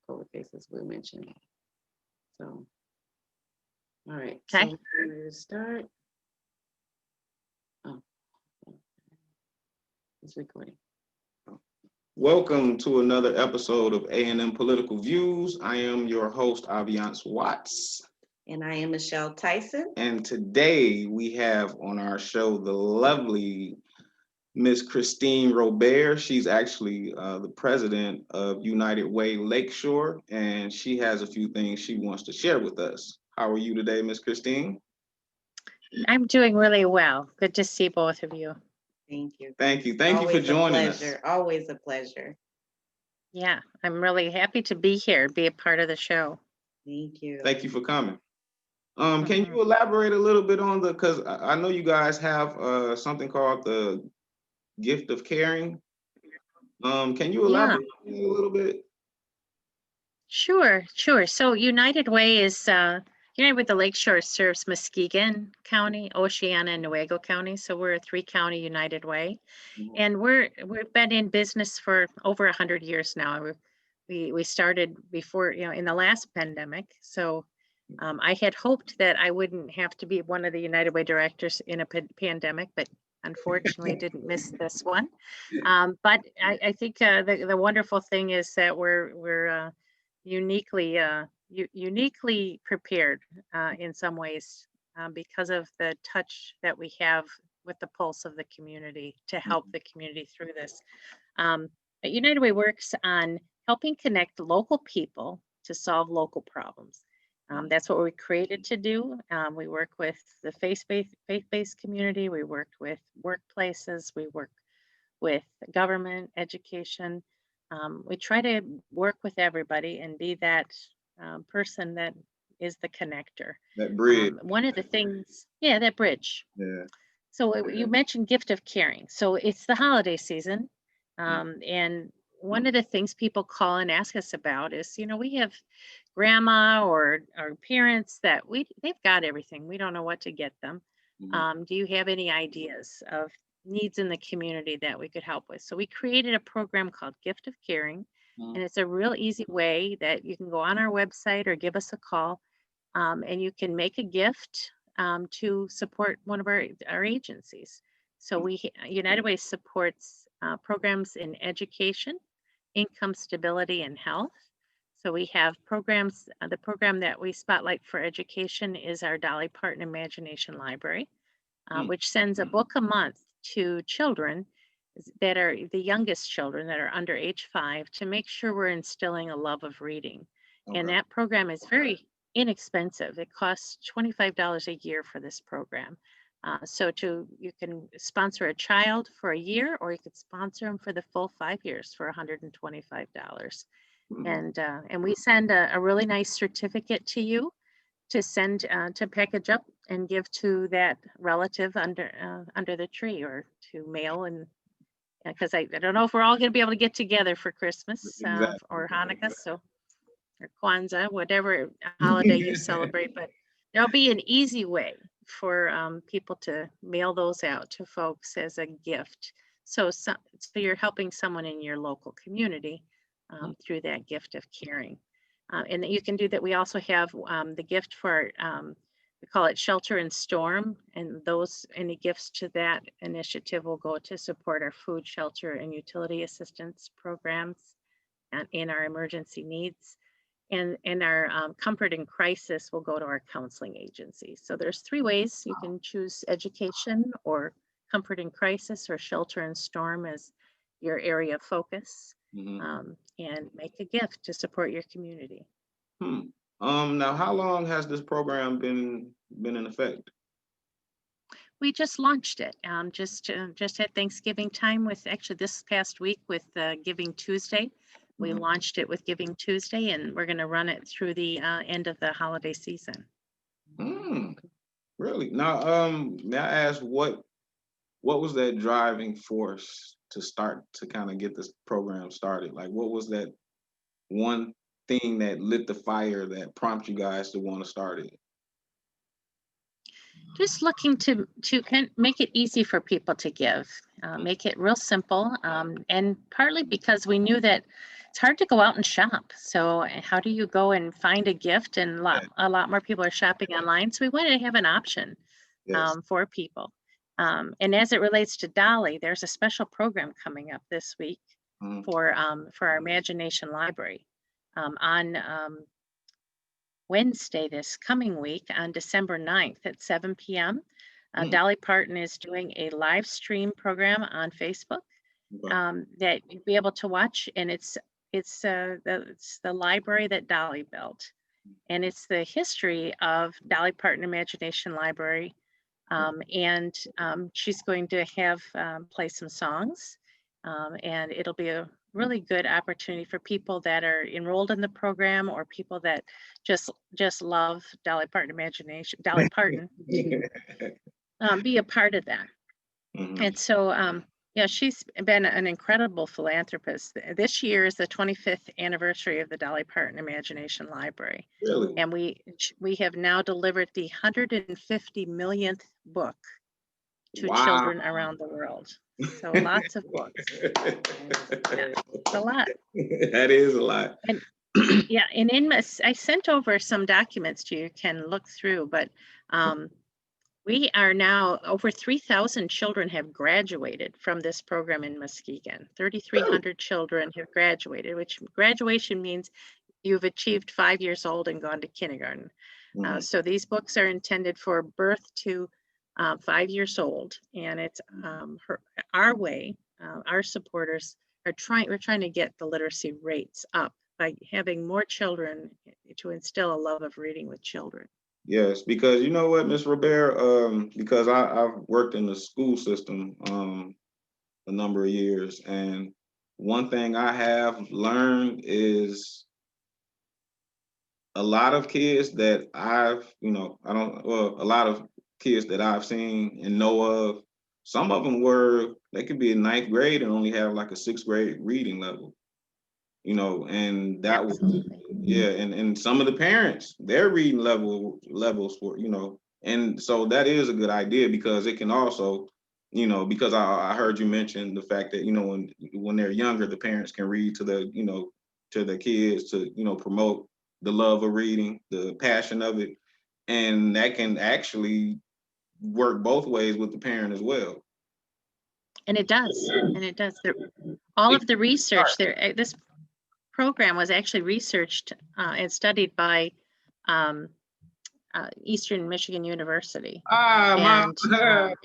COVID cases we'll mention. So, all right. Okay. So we're ready to start. Oh, it's recording. Welcome to another episode of A&M Political Views. I am your host, Aviance Watts. And I am Michelle Tyson. And today we have on our show the lovely Miss Christine Robert. She's actually the president of United Way Lakeshore, and she has a few things she wants to share with us. How are you today, Miss Christine? I'm doing really well. Good to see both of you. Thank you. Thank you. Thank you for joining us. Always a pleasure. Yeah, I'm really happy to be here, be a part of the show. Thank you. Thank you for coming. Can you elaborate a little bit on because I know you guys have something called the Gift of Caring. Can you elaborate a little bit? Sure. So United Way is United Way the Lakeshore serves Muskegon County, Oceana, and Newaygo County. So we're a 3-county United Way, and we've been in business for over 100 years now. We started before, in the last pandemic. So I had hoped that I wouldn't have to be one of the United Way directors in a pandemic, but unfortunately didn't miss this one. But I think the wonderful thing is that we're uniquely prepared in some ways because of the touch that we have with the pulse of the community to help the community through this. United Way works on helping connect local people to solve local problems. That's what we're created to do. We work with the faith-based community. We work with workplaces. We work with government, education. We try to work with everybody and be that person that is the connector. That bridge. One of the things, that bridge. Yeah. So you mentioned Gift of Caring. So it's the holiday season. And one of the things people call and ask us about is, we have grandma or our parents that they've got everything. We don't know what to get them. Do you have any ideas of needs in the community that we could help with? So we created a program called Gift of Caring, and it's a real easy way that you can go on our website or give us a call, and you can make a gift to support one of our agencies. So United Way supports programs in education, income stability, and health. So we have programs. The program that we spotlight for education is our Dolly Parton Imagination Library, which sends a book a month to children that are the youngest children that are under age 5 to make sure we're instilling a love of reading. Okay. And that program is very inexpensive. It costs $25 a year for this program. So you can sponsor a child for a year, or you could sponsor them for the full 5 years for $125. And we send a really nice certificate to you to send to package up and give to that relative under the tree, or to mail. And because I don't know if we're all going to be able to get together for Christmas or Hanukkah, or Kwanzaa, whatever holiday you celebrate, but there'll be an easy way for people to mail those out to folks as a gift. So you're helping someone in your local community through that Gift of Caring. And that you can do that. We also have the gift for, we call it Shelter and Storm, and any gifts to that initiative will go to support our food, shelter, and utility assistance programs and in our emergency needs. And our Comfort in Crisis will go to our counseling agencies. So there's 3 ways you can choose: education, or Comfort in Crisis, or Shelter and Storm as your area of focus. And make a gift to support your community. Now, how long has this program been in effect? We just launched it. Just at Thanksgiving time, with actually this past week with Giving Tuesday. We launched it with Giving Tuesday, and we're going to run it through the end of the holiday season. Really? Now, may I ask what was that driving force to start to kind of get this program started? Like, what was that one thing that lit the fire that prompted you guys to want to start it? Just looking to kind of make it easy for people to give, make it real simple, and partly because we knew that it's hard to go out and shop. So how do you go and find a gift? And a lot more people are shopping online. So we wanted to have an option Yes. for people. And as it relates to Dolly, there's a special program coming up this week for our Imagination Library on Wednesday this coming week on December 9th at 7 p.m. Dolly Parton is doing a live stream program on Facebook that you'll be able to watch, and it's the library that Dolly built, and it's the history of Dolly Parton Imagination Library. And she's going to have play some songs, and it'll be a really good opportunity for people that are enrolled in the program or people that just love Dolly Parton be a part of that. And so yeah, she's been an incredible philanthropist. This year is the 25th anniversary of the Dolly Parton Imagination Library. Really? And we have now delivered the 150 millionth book to children around the world. So lots of books. Yeah, it's a lot. That is a lot. And yeah, and I sent over some documents to you, you can look through, but we are now over 3,000 children have graduated from this program in Muskegon. 3,300 children have graduated, which graduation means you've achieved 5 years old and gone to kindergarten. So these books are intended for birth to 5 years old, and it's our supporters we're trying to get the literacy rates up by having more children to instill a love of reading with children. Yes, because you know what, Ms. Robert, because I've worked in the school system a number of years, and one thing I have learned is a lot of kids that a lot of kids that I've seen and know of, some of them they could be in 9th grade and only have like a 6th grade reading level. And that was, and some of the parents, their reading levels were, and so that is a good idea, because it can also, because I heard you mention the fact that, when they're younger, the parents can read to the kids to, promote the love of reading, the passion of it. And that can actually work both ways with the parent as well. And it does. All of the research there, this program was actually researched and studied by Eastern Michigan University. My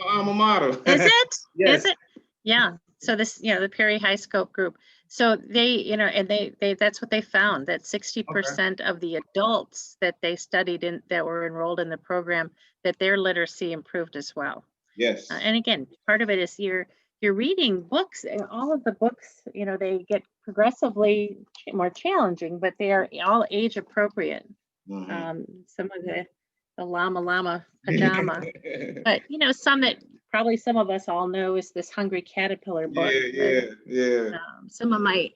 alma mater. Is it? Yes. Is it? Yeah. So this, the Perry High Scope group. So they, and they that's what they found, that 60% of the adults that they studied that were enrolled in the program, that their literacy improved as well. Yes. And again, part of it is you're reading books, and all of the books, they get progressively more challenging, but they are all age appropriate. Some of the Llama Pajama, but some that probably some of us all know is this Hungry Caterpillar book. Yeah. Some of my,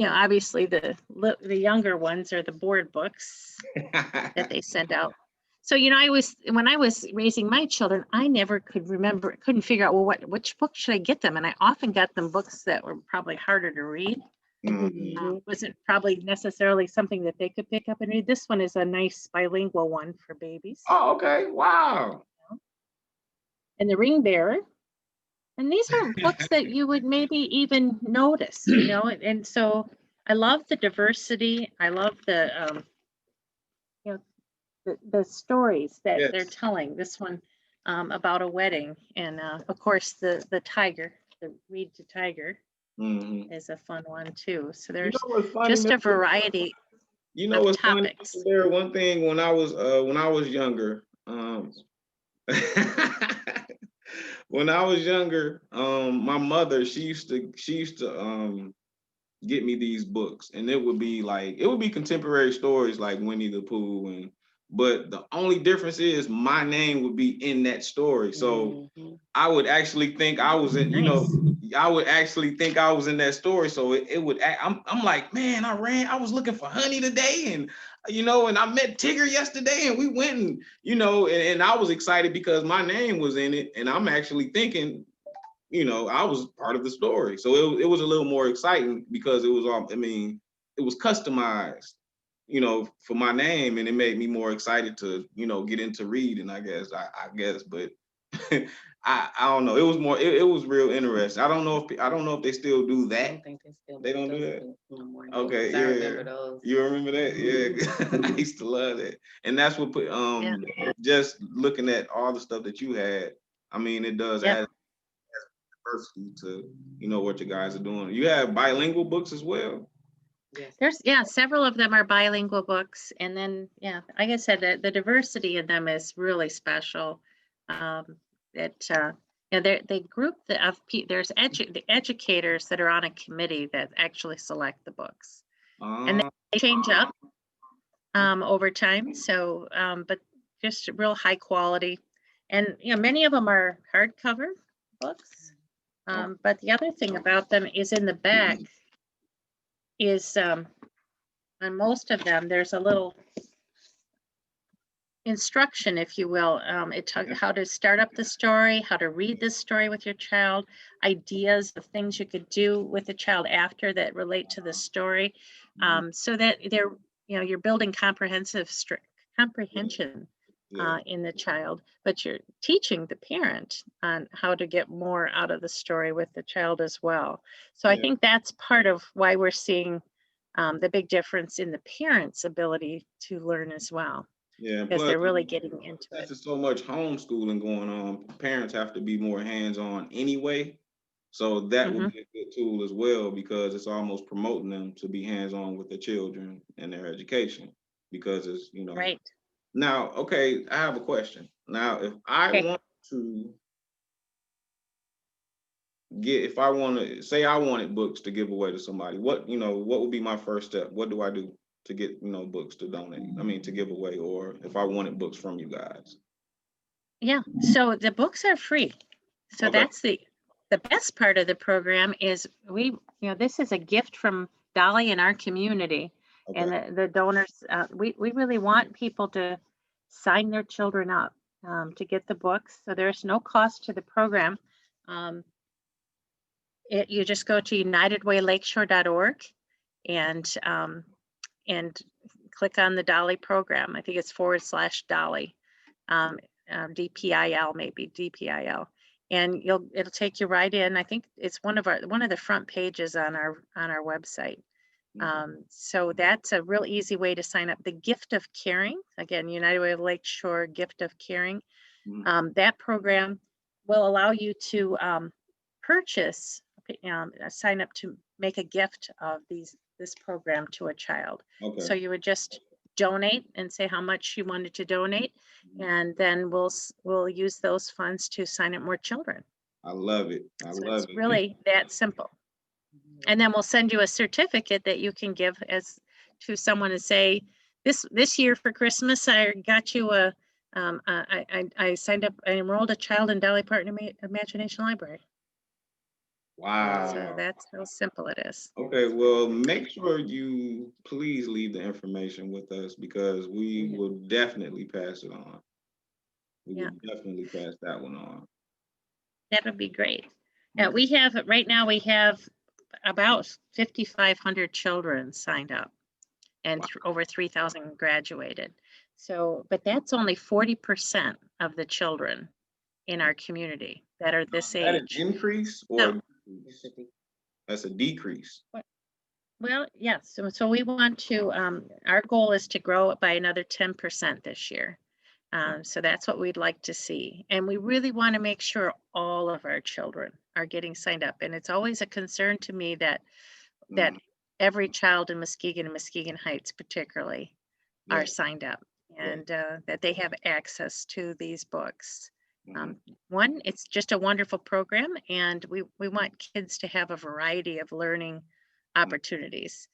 obviously the younger ones are the board books that they send out. So, when I was raising my children, I never couldn't figure out, which book should I get them? And I often got them books that were probably harder to read. Wasn't probably necessarily something that they could pick up and read. This one is a nice bilingual one for babies. Oh, okay. Wow. And the Ring Bearer. And these are books that you would maybe even notice, and so I love the diversity. I love the, the stories that they're telling. This one about a wedding, and of course the tiger, the Read to Tiger, is a fun one too. So there's just a variety of topics. There, one thing when I was younger, my mother, she used to get me these books, and it would be contemporary stories like Winnie the Pooh, but the only difference is my name would be in that story. So I would actually think I was in, I would actually think I was in that story. So it would, I'm like, man, I was looking for honey today, and and I met Tigger yesterday, and we went and, and I was excited because my name was in it, and I'm actually thinking, I was part of the story. So it was a little more exciting because it was all, it was customized, you know, for my name, and it made me more excited to, you know, get into reading, I guess, but I don't know. It was more, it was real interesting. I don't know if they still do I that. don't think they still. They don't do those that? things no more. Okay, 'Cause I remember yeah. those. You remember that? Yeah. I used to love that. And that's what put just looking at all the stuff that you had, I mean, it does Yep. add diversity to, you know, what you guys are doing. You have bilingual books as well? Yes. There's several of them are bilingual books, and then like I said, the diversity in them is really special. They group there's the educators that are on a committee that actually select the books, and they change up over time. So, but just real high quality, and many of them are hardcover books. But the other thing about them is in the back is on most of them, there's a little instruction, if you will. It talks how to start up the story, how to read this story with your child, ideas of things you could do with the child after that relate to the story, so that you're building comprehension in the child, but you're teaching the parent on how to get more out of the story with the child as well. So I think that's part of why we're seeing the big difference in the parents' ability to learn as well. Yeah, because they're really getting into it. There's so much homeschooling going on. Parents have to be more hands-on anyway. So that would be a good tool as well, because it's almost promoting them to be hands-on with their children and their education, because it's, you know. Right. Now, okay, I have a question. Now, if I want to if I want to say I wanted books to give away to somebody, what would be my first step? What do I do to get, books to donate? I mean, to give away, or if I wanted books from you guys? Yeah, so the books are free. So that's the best part of the program is this is a gift from Dolly and our community. And the donors, we really want people to sign their children up to get the books. So there's no cost to the program. You just go to unitedwaylakeshore.org and click on the Dolly program. I think it's /Dolly, DPIL, maybe DPIL, and it'll take you right in. I think it's one of the front pages on our website. So that's a real easy way to sign up. The Gift of Caring, again, United Way of Lakeshore Gift of Caring. That program will allow you to purchase, sign up to make a gift of this program to a child. So you would just donate and say how much you wanted to donate, and then we'll use those funds to sign up more children. I love it. It's really that simple. And then we'll send you a certificate that you can give to someone and say, this year for Christmas, I got you I signed up, I enrolled a child in Dolly Parton Imagination Library. Wow. So that's how simple it is. Okay, well, make sure you please leave the information with us, because we will definitely pass it on. We will definitely pass that one on. That would be great. Right now we have about 5,500 children signed up, and over 3,000 graduated. So, but that's only 40% of the children in our community that are this age. Is that an increase or that's a decrease? Well, yes. So we want to, our goal is to grow it by another 10% this year. So that's what we'd like to see. And we really want to make sure all of our children are getting signed up. And it's always a concern to me that every child in Muskegon and Muskegon Heights particularly are signed up, and that they have access to these books. One, it's just a wonderful program, and we want kids to have a variety of learning opportunities.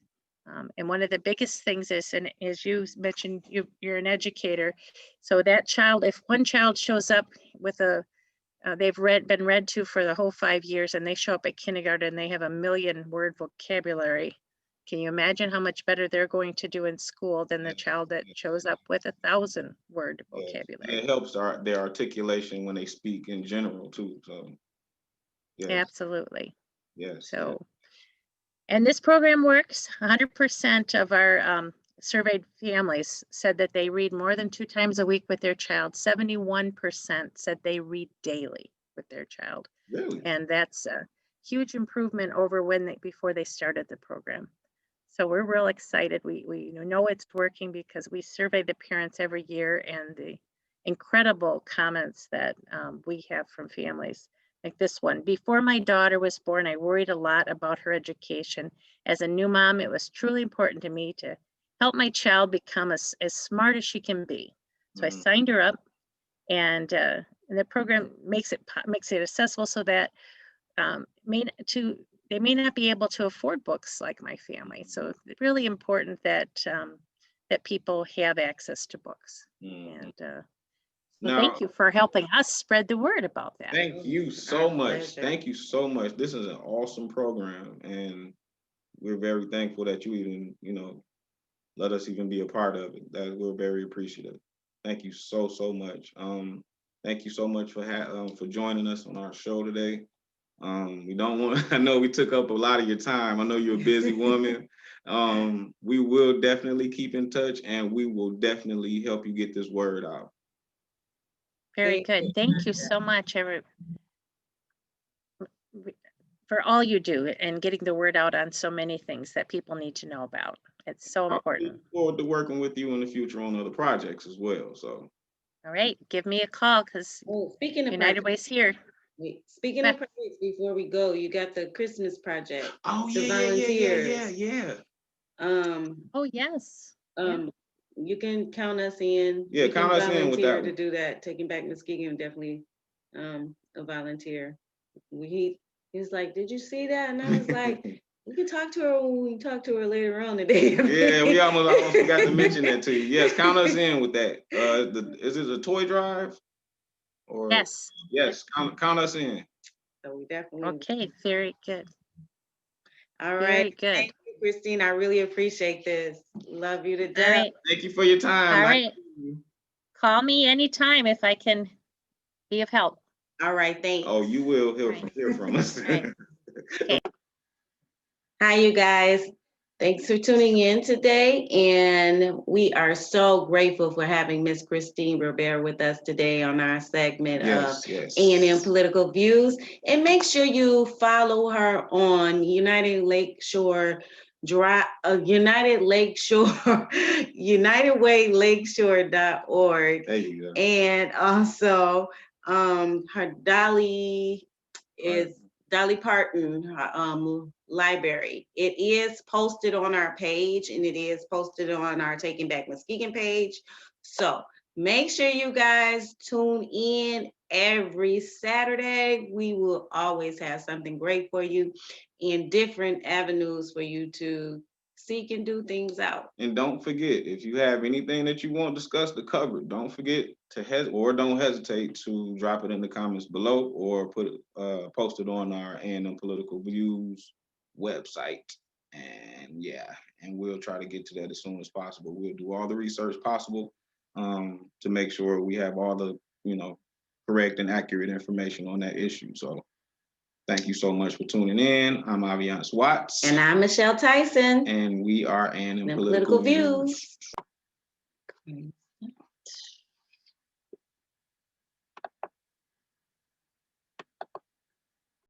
And one of the biggest things is, and as you mentioned, you're an educator, so that child, if one child shows up with they've been read to for the whole 5 years, and they show up at kindergarten and they have 1 million word vocabulary, can you imagine how much better they're going to do in school than the child that shows up with 1,000 word vocabulary? It helps their articulation when they speak in general too. So Absolutely. Yes. So And this program works. 100% of our surveyed families said that they read more than 2 times a week with their child. 71% said they read daily with their child. Really? And that's a huge improvement over before they started the program. So we're real excited. We know it's working because we survey the parents every year, and the incredible comments that we have from families. Like this one: before my daughter was born, I worried a lot about her education. As a new mom, it was truly important to me to help my child become as smart as she can be. So I signed her up, and the program makes it accessible so that they may not be able to afford books like my family. So it's really important that that people have access to books. And so thank you for helping us spread the word about that. Thank you so Our much. pleasure. Thank you so much. This is an awesome program, and we're very thankful that you even, let us even be a part of it. That we're very appreciative. Thank you so much. Thank you so much for joining us on our show today. We don't want. I know we took up a lot of your time. I know you're a busy woman. We will definitely keep in touch, and we will definitely help you get this word out. Very good. Thank you so much for all you do and getting the word out on so many things that people need to know about. It's so important. I look forward to working with you in the future on other projects as well. So, all right, give me a call because speaking of United Way's here. Speaking of projects, before we go, you got the Christmas project. Oh the yeah. Oh yes. You can count us in. Yeah, count us in with that to one. do that. Taking Back Muskegon, definitely a volunteer. He was like, "Did you see that?" And I was like, "We can talk to her when we talk to her later on today." Yeah, we almost forgot to mention that to you. Yes, count us in with that. Is it a toy drive? Or Yes. Yes, count us in. So we definitely. Okay, very good. All Very right. good. Thank you, Christine. I really appreciate this. Love you to death. All right. Thank you for your time. All right. Call me anytime if I can be of help. All right, thanks. Oh, you will hear from us. Right. Okay. Hi, you guys. Thanks for tuning in today. And we are so grateful for having Miss Christine Robert with us today on our segment of A&M Political Views. And make sure you follow her on United Lakeshore United Way Lakeshore.org. There you go. And also her Dolly Parton library. It is posted on our page, and it is posted on our Taking Back Muskegon page. So make sure you guys tune in every Saturday. We will always have something great for you in different avenues for you to seek and do things out. And don't forget, if you have anything that you want discussed or covered, don't forget to don't hesitate to drop it in the comments below, or post it on our A&M Political Views website. And and we'll try to get to that as soon as possible. We'll do all the research possible to make sure we have all the correct and accurate information on that issue. So thank you so much for tuning in. I'm Aviance Watts. And I'm Michelle Tyson. And we are A&M Political Views.